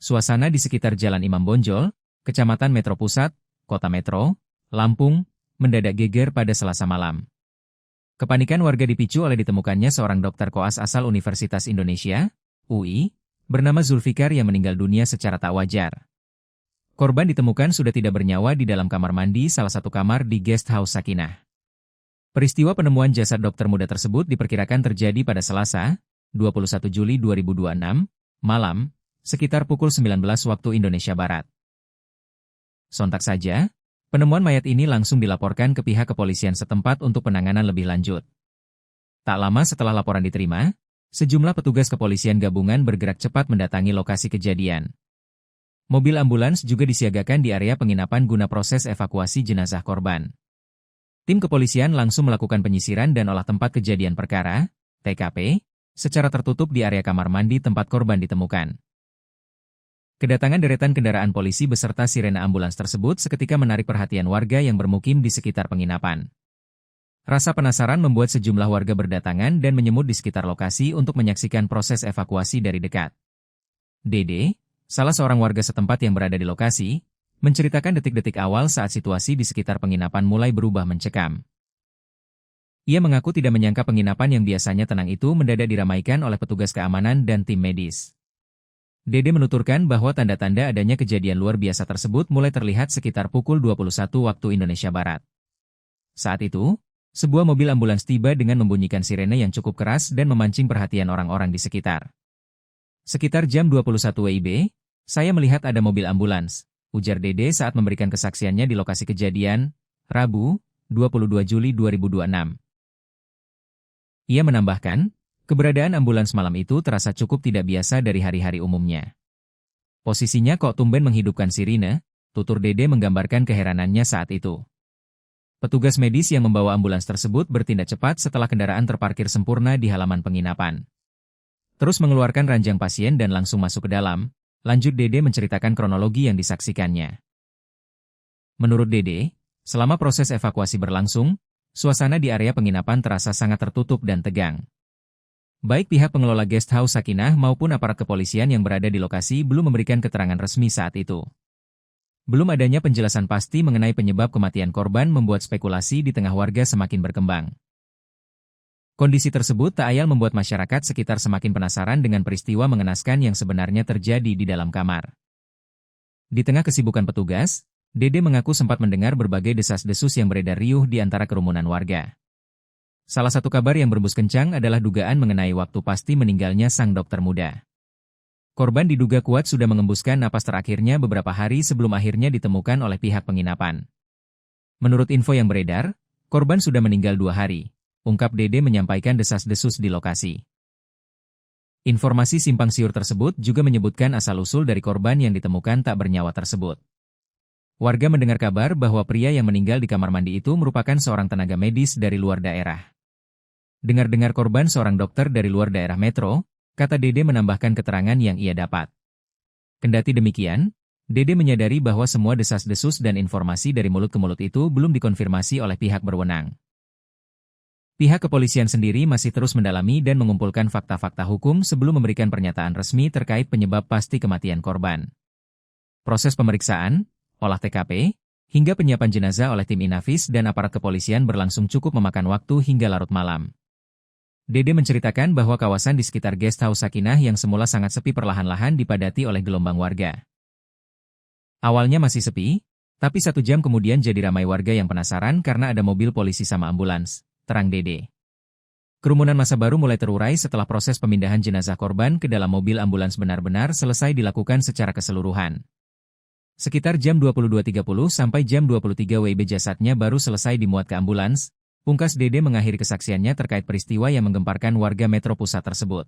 Suasana di sekitar Jalan Imam Bonjol, Kecamatan Metro Pusat, Kota Metro, Lampung, mendadak geger pada Selasa malam. Kepanikan warga dipicu oleh ditemukannya seorang dokter koas asal Universitas Indonesia, UI, bernama Zulfikar yang meninggal dunia secara tak wajar. Korban ditemukan sudah tidak bernyawa di dalam kamar mandi salah satu kamar di Guest House Sakinah. Peristiwa penemuan jasad dokter muda tersebut diperkirakan terjadi pada Selasa, 21 Juli 2026, malam, sekitar pukul 19 waktu Indonesia Barat. Sontak saja, penemuan mayat ini langsung dilaporkan ke pihak kepolisian setempat untuk penanganan lebih lanjut. Tak lama setelah laporan diterima, sejumlah petugas kepolisian gabungan bergerak cepat mendatangi lokasi kejadian. Mobil ambulans juga disiagakan di area penginapan guna proses evakuasi jenazah korban. Tim kepolisian langsung melakukan penyisiran dan olah tempat kejadian perkara, TKP, secara tertutup di area kamar mandi tempat korban ditemukan. Kedatangan deretan kendaraan polisi beserta sirene ambulans tersebut seketika menarik perhatian warga yang bermukim di sekitar penginapan. Rasa penasaran membuat sejumlah warga berdatangan dan menyemut di sekitar lokasi untuk menyaksikan proses evakuasi dari dekat. Dede, salah seorang warga setempat yang berada di lokasi, menceritakan detik-detik awal saat situasi di sekitar penginapan mulai berubah mencekam. Ia mengaku tidak menyangka penginapan yang biasanya tenang itu mendadak diramaikan oleh petugas keamanan dan tim medis. Dede menuturkan bahwa tanda-tanda adanya kejadian luar biasa tersebut mulai terlihat sekitar pukul 21 waktu Indonesia Barat. Saat itu, sebuah mobil ambulans tiba dengan membunyikan sirene yang cukup keras dan memancing perhatian orang-orang di sekitar. Sekitar jam 21 WIB, saya melihat ada mobil ambulans, ujar Dede saat memberikan kesaksiannya di lokasi kejadian, Rabu, 22 Juli 2026. Ia menambahkan, keberadaan ambulans malam itu terasa cukup tidak biasa dari hari-hari umumnya. Posisinya kok tumben menghidupkan sirine, tutur Dede menggambarkan keheranannya saat itu. Petugas medis yang membawa ambulans tersebut bertindak cepat setelah kendaraan terparkir sempurna di halaman penginapan. Terus mengeluarkan ranjang pasien dan langsung masuk ke dalam, lanjut Dede menceritakan kronologi yang disaksikannya. Menurut Dede, selama proses evakuasi berlangsung, suasana di area penginapan terasa sangat tertutup dan tegang. Baik pihak pengelola Guest House Sakinah maupun aparat kepolisian yang berada di lokasi belum memberikan keterangan resmi saat itu. Belum adanya penjelasan pasti mengenai penyebab kematian korban membuat spekulasi di tengah warga semakin berkembang. Kondisi tersebut tak ayal membuat masyarakat sekitar semakin penasaran dengan peristiwa mengenaskan yang sebenarnya terjadi di dalam kamar. Di tengah kesibukan petugas, Dede mengaku sempat mendengar berbagai desas-desus yang beredar riuh di antara kerumunan warga. Salah satu kabar yang berembus kencang adalah dugaan mengenai waktu pasti meninggalnya sang dokter muda. Korban diduga kuat sudah mengembuskan napas terakhirnya beberapa hari sebelum akhirnya ditemukan oleh pihak penginapan. Menurut info yang beredar, korban sudah meninggal 2 hari, ungkap Dede menyampaikan desas-desus di lokasi. Informasi simpang siur tersebut juga menyebutkan asal-usul dari korban yang ditemukan tak bernyawa tersebut. Warga mendengar kabar bahwa pria yang meninggal di kamar mandi itu merupakan seorang tenaga medis dari luar daerah. Dengar-dengar korban seorang dokter dari luar daerah metro, kata Dede menambahkan keterangan yang ia dapat. Kendati demikian, Dede menyadari bahwa semua desas-desus dan informasi dari mulut ke mulut itu belum dikonfirmasi oleh pihak berwenang. Pihak kepolisian sendiri masih terus mendalami dan mengumpulkan fakta-fakta hukum sebelum memberikan pernyataan resmi terkait penyebab pasti kematian korban. Proses pemeriksaan, olah TKP, hingga penyiapan jenazah oleh tim Inafis dan aparat kepolisian berlangsung cukup memakan waktu hingga larut malam. Dede menceritakan bahwa kawasan di sekitar Guest House Sakinah yang semula sangat sepi perlahan-lahan dipadati oleh gelombang warga. Awalnya masih sepi, tapi 1 jam kemudian jadi ramai warga yang penasaran karena ada mobil polisi sama ambulans, terang Dede. Kerumunan massa baru mulai terurai setelah proses pemindahan jenazah korban ke dalam mobil ambulans benar-benar selesai dilakukan secara keseluruhan. Sekitar jam 22.30 sampai jam 23 WIB jasadnya baru selesai dimuat ke ambulans, pungkas Dede mengakhiri kesaksiannya terkait peristiwa yang menggemparkan warga Metro Pusat tersebut.